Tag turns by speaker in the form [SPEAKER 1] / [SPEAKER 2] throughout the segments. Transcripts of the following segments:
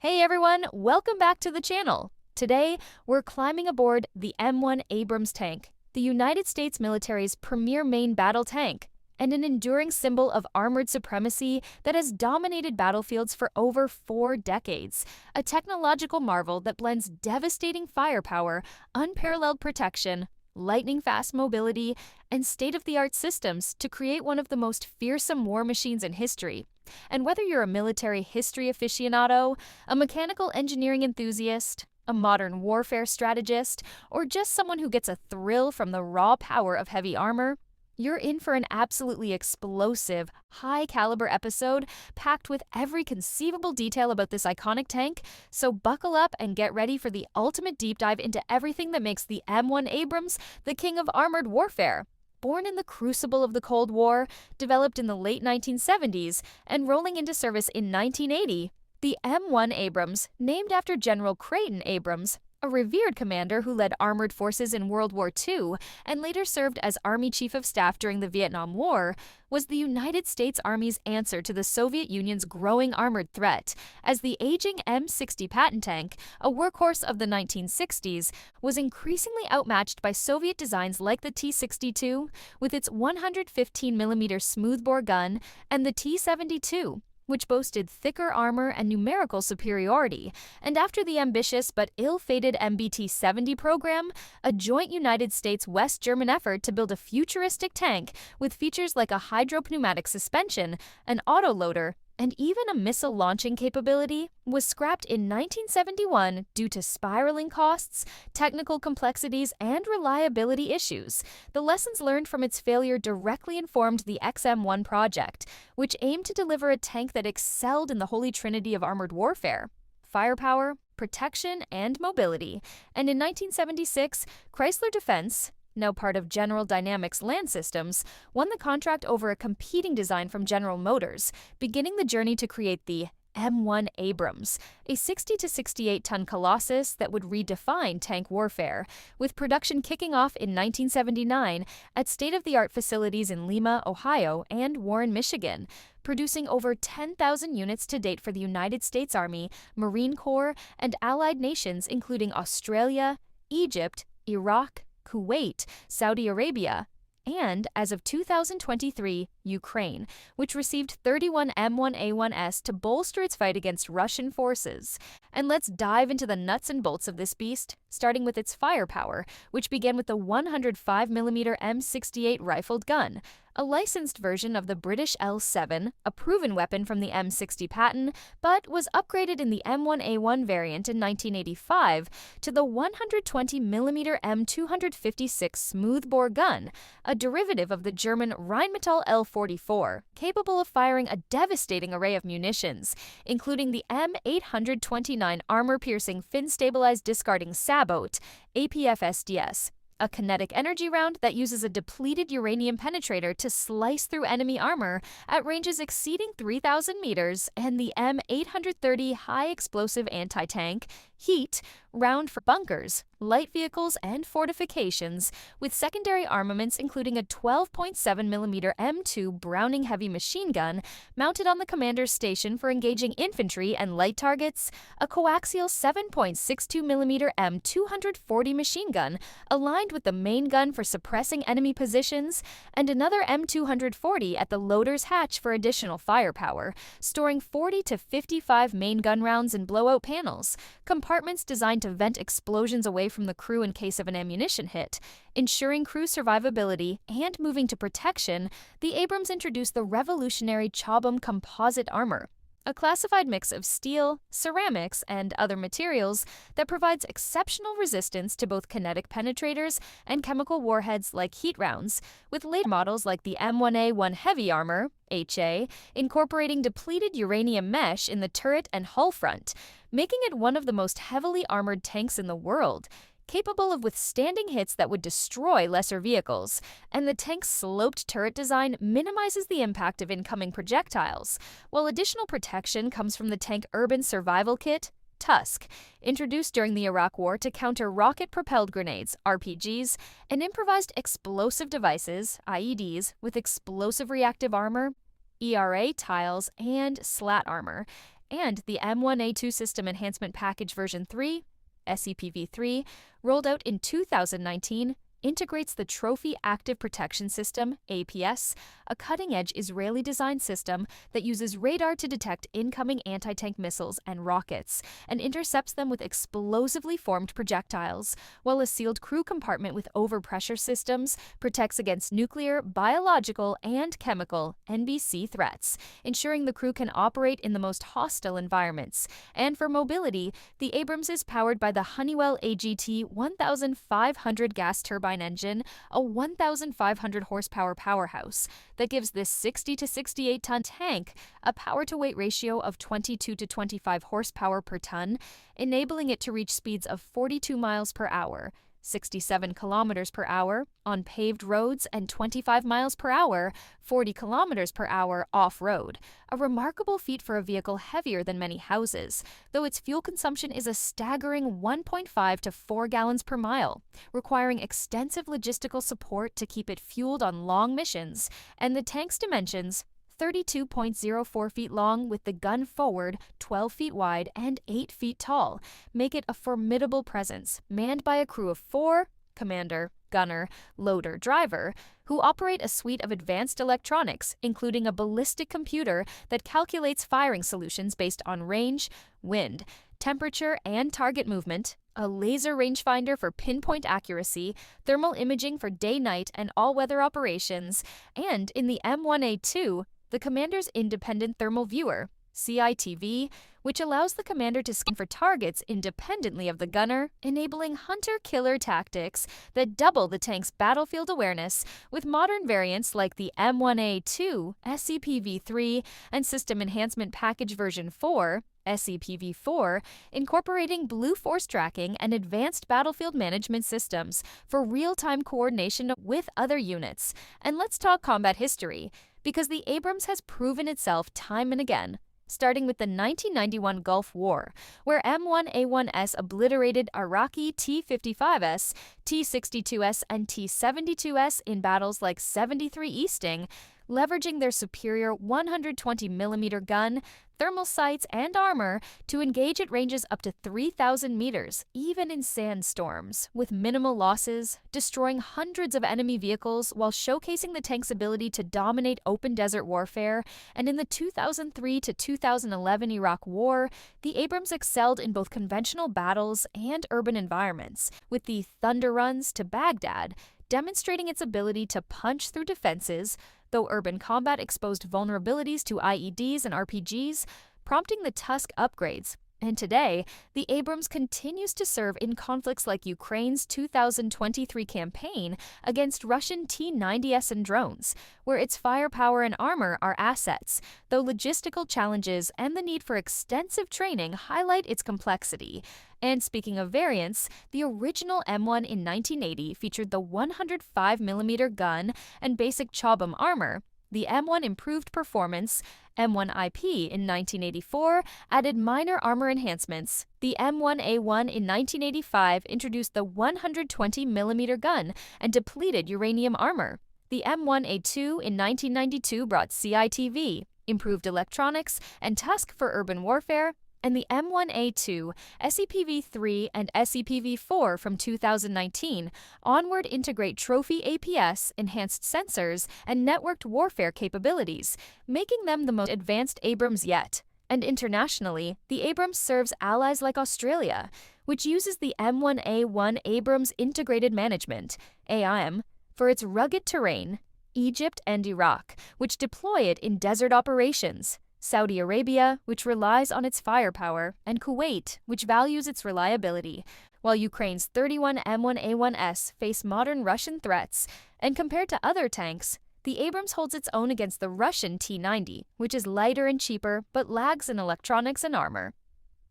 [SPEAKER 1] Hey everyone, welcome back to the channel. Today, we're climbing aboard the M1 Abrams Tank, the United States military's premier main battle tank, and an enduring symbol of armored supremacy that has dominated battlefields for over 4 decades. A technological marvel that blends devastating firepower, unparalleled protection, lightning-fast mobility, and state-of-the-art systems to create one of the most fearsome war machines in history. And whether you're a military history aficionado, a mechanical engineering enthusiast, a modern warfare strategist, or just someone who gets a thrill from the raw power of heavy armor, you're in for an absolutely explosive, high-caliber episode packed with every conceivable detail about this iconic tank, so buckle up and get ready for the ultimate deep dive into everything that makes the M1 Abrams the king of armored warfare. Born in the crucible of the Cold War, developed in the late 1970s, and rolling into service in 1980, the M1 Abrams, named after General Creighton Abrams, a revered commander who led armored forces in World War II and later served as Army Chief of Staff during the Vietnam War, was the United States Army's answer to the Soviet Union's growing armored threat, as the aging M60 Patton tank, a workhorse of the 1960s, was increasingly outmatched by Soviet designs like the T-62, with its 115mm smoothbore gun, and the T-72, which boasted thicker armor and numerical superiority, and after the ambitious but ill-fated MBT-70 program, a joint United States-West German effort to build a futuristic tank with features like a hydropneumatic suspension, an autoloader, and even a missile launching capability, was scrapped in 1971 due to spiraling costs, technical complexities, and reliability issues. The lessons learned from its failure directly informed the XM1 project, which aimed to deliver a tank that excelled in the holy trinity of armored warfare: firepower, protection, and mobility. And in 1976, Chrysler Defense, now part of General Dynamics Land Systems, won the contract over a competing design from General Motors, beginning the journey to create the M1 Abrams, a 60 to 68-ton colossus that would redefine tank warfare, with production kicking off in 1979 at state-of-the-art facilities in Lima, Ohio, and Warren, Michigan, producing over 10,000 units to date for the United States Army, Marine Corps, and allied nations including Australia, Egypt, Iraq, Kuwait, Saudi Arabia, and, as of 2023, Ukraine, which received 31 M1A1s to bolster its fight against Russian forces. And let's dive into the nuts and bolts of this beast, starting with its firepower, which began with the 105mm M68 rifled gun, a licensed version of the British L7, a proven weapon from the M60 Patton, but was upgraded in the M1A1 variant in 1985 to the 120mm M256 smoothbore gun, a derivative of the German Rheinmetall L44, capable of firing a devastating array of munitions, including the M829 armor-piercing fin-stabilized discarding Sabot, APF-SDS, a kinetic energy round that uses a depleted uranium penetrator to slice through enemy armor at ranges exceeding 3,000 meters, and the M830 high-explosive anti-tank Heat round for bunkers, light vehicles, and fortifications, with secondary armaments including a 12.7mm M2 Browning heavy machine gun mounted on the commander's station for engaging infantry and light targets, a coaxial 7.62mm M240 machine gun aligned with the main gun for suppressing enemy positions, and another M240 at the loader's hatch for additional firepower, storing 40 to 55 main gun rounds in blowout panels, compartments designed to vent explosions away from the crew in case of an ammunition hit. Ensuring crew survivability and moving to protection, the Abrams introduced the revolutionary Chobham composite armor, a classified mix of steel, ceramics, and other materials that provides exceptional resistance to both kinetic penetrators and chemical warheads like heat rounds, with later models like the M1A1 Heavy Armor, HA, incorporating depleted uranium mesh in the turret and hull front, making it one of the most heavily armored tanks in the world, capable of withstanding hits that would destroy lesser vehicles, and the tank's sloped turret design minimizes the impact of incoming projectiles, while additional protection comes from the tank urban survival kit, Tusk, introduced during the Iraq War to counter rocket-propelled grenades, RPGs, and improvised explosive devices, IEDs, with explosive reactive armor, ERA tiles, and slat armor, And the M1A2 System Enhancement Package version 3, SEPv3, rolled out in 2019, integrates the Trophy Active Protection System, APS, a cutting-edge Israeli-designed system that uses radar to detect incoming anti-tank missiles and rockets and intercepts them with explosively formed projectiles, while a sealed crew compartment with overpressure systems protects against nuclear, biological, and chemical (NBC) threats, ensuring the crew can operate in the most hostile environments. And for mobility, the Abrams is powered by the Honeywell AGT 1500 gas turbine engine, a 1,500 horsepower powerhouse that gives this 60 to 68 ton tank a power-to-weight ratio of 22 to 25 horsepower per ton, enabling it to reach speeds of 42 miles per hour, 67 kilometers per hour on paved roads, and 25 miles per hour, 40 kilometers per hour off-road, a remarkable feat for a vehicle heavier than many houses, though its fuel consumption is a staggering 1.5 to 4 gallons per mile, requiring extensive logistical support to keep it fueled on long missions. And the tank's dimensions, 32.04 feet long with the gun forward, 12 feet wide, and 8 feet tall, make it a formidable presence, manned by a crew of 4, commander, gunner, loader, driver, who operate a suite of advanced electronics, including a ballistic computer that calculates firing solutions based on range, wind, temperature, and target movement, a laser rangefinder for pinpoint accuracy, thermal imaging for day-night and all-weather operations, and in the M1A2, the commander's independent thermal viewer, CITV, which allows the commander to scan for targets independently of the gunner, enabling hunter-killer tactics that double the tank's battlefield awareness, with modern variants like the M1A2 SEPv3 and System Enhancement Package version 4, SEPv4, incorporating Blue Force tracking and advanced battlefield management systems for real-time coordination with other units. And let's talk combat history, because the Abrams has proven itself time and again, starting with the 1991 Gulf War, where M1A1S obliterated Iraqi T-55S, T-62S, and T-72S in battles like 73 Easting, leveraging their superior 120mm gun, thermal sights, and armor to engage at ranges up to 3,000 meters, even in sandstorms, with minimal losses, destroying hundreds of enemy vehicles while showcasing the tank's ability to dominate open desert warfare. And in the 2003 to 2011 Iraq War, the Abrams excelled in both conventional battles and urban environments, with the Thunder Runs to Baghdad demonstrating its ability to punch through defenses, though urban combat exposed vulnerabilities to IEDs and RPGs, prompting the Tusk upgrades. And today, the Abrams continues to serve in conflicts like Ukraine's 2023 campaign against Russian T-90S and drones, where its firepower and armor are assets, though logistical challenges and the need for extensive training highlight its complexity. And speaking of variants, the original M1 in 1980 featured the 105mm gun and basic Chobham armor. The M1 improved performance. M1IP in 1984 added minor armor enhancements. The M1A1 in 1985 introduced the 120mm gun and depleted uranium armor. The M1A2 in 1992 brought CITV, improved electronics, and Tusk for urban warfare. And the M1A2, SEPv3, and SEPv4 from 2019 onward integrate Trophy APS, enhanced sensors, and networked warfare capabilities, making them the most advanced Abrams yet. And internationally, the Abrams serves allies like Australia, which uses the M1A1 Abrams Integrated Management, AIM, for its rugged terrain, Egypt and Iraq, which deploy it in desert operations, Saudi Arabia, which relies on its firepower, and Kuwait, which values its reliability, while Ukraine's 31 M1A1S face modern Russian threats. And compared to other tanks, the Abrams holds its own against the Russian T-90, which is lighter and cheaper but lags in electronics and armor.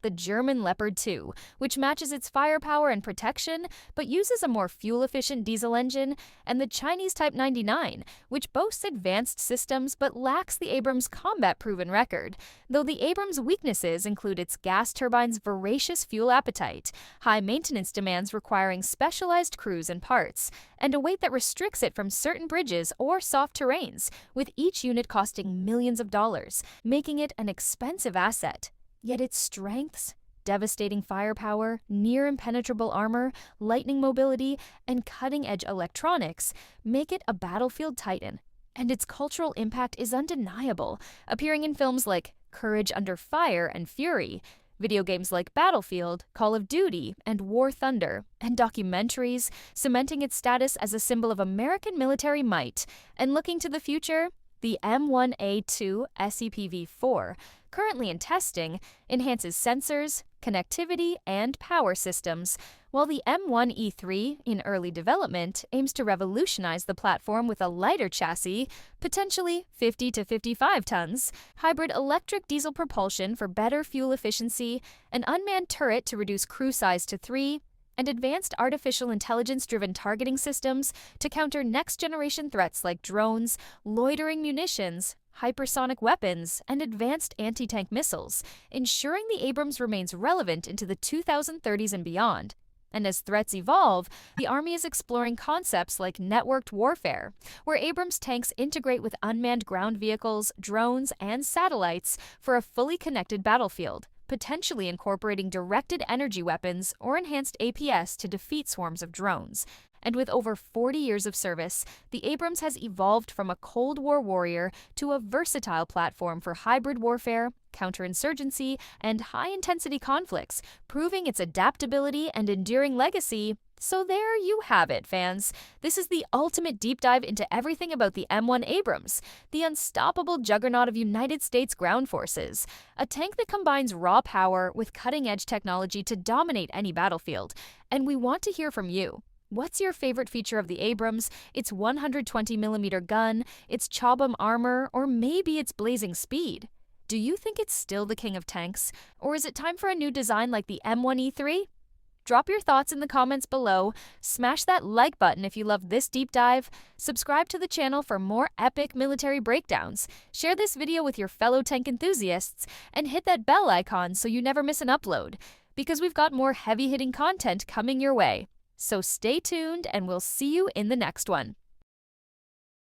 [SPEAKER 1] The German Leopard 2, which matches its firepower and protection, but uses a more fuel-efficient diesel engine, and the Chinese Type 99, which boasts advanced systems but lacks the Abrams' combat-proven record, though the Abrams' weaknesses include its gas turbine's voracious fuel appetite, high maintenance demands requiring specialized crews and parts, and a weight that restricts it from certain bridges or soft terrains, with each unit costing millions of dollars, making it an expensive asset. Yet its strengths, devastating firepower, near impenetrable armor, lightning mobility, and cutting-edge electronics make it a battlefield titan. And its cultural impact is undeniable, appearing in films like Courage Under Fire and Fury, video games like Battlefield, Call of Duty, and War Thunder, and documentaries cementing its status as a symbol of American military might. And looking to the future, the M1A2 SEPv3, currently in testing, enhances sensors, connectivity, and power systems, while the M1E3, in early development, aims to revolutionize the platform with a lighter chassis, potentially 50 to 55 tons, hybrid electric-diesel propulsion for better fuel efficiency, an unmanned turret to reduce crew size to 3, and advanced artificial intelligence-driven targeting systems to counter next-generation threats like drones, loitering munitions, hypersonic weapons, and advanced anti-tank missiles, ensuring the Abrams remains relevant into the 2030s and beyond. And as threats evolve, the Army is exploring concepts like networked warfare, where Abrams tanks integrate with unmanned ground vehicles, drones, and satellites for a fully connected battlefield, potentially incorporating directed energy weapons or enhanced APS to defeat swarms of drones. And with over 40 years of service, the Abrams has evolved from a Cold War warrior to a versatile platform for hybrid warfare, counterinsurgency, and high-intensity conflicts, proving its adaptability and enduring legacy. So there you have it, fans. This is the ultimate deep dive into everything about the M1 Abrams, the unstoppable juggernaut of United States ground forces, a tank that combines raw power with cutting-edge technology to dominate any battlefield. And we want to hear from you. What's your favorite feature of the Abrams? Its 120mm gun, its Chobham armor, or maybe its blazing speed? Do you think it's still the king of tanks, or is it time for a new design like the M1E3? Drop your thoughts in the comments below, smash that like button if you loved this deep dive, subscribe to the channel for more epic military breakdowns, share this video with your fellow tank enthusiasts, and hit that bell icon so you never miss an upload, because we've got more heavy-hitting content coming your way. So stay tuned and we'll see you in the next one.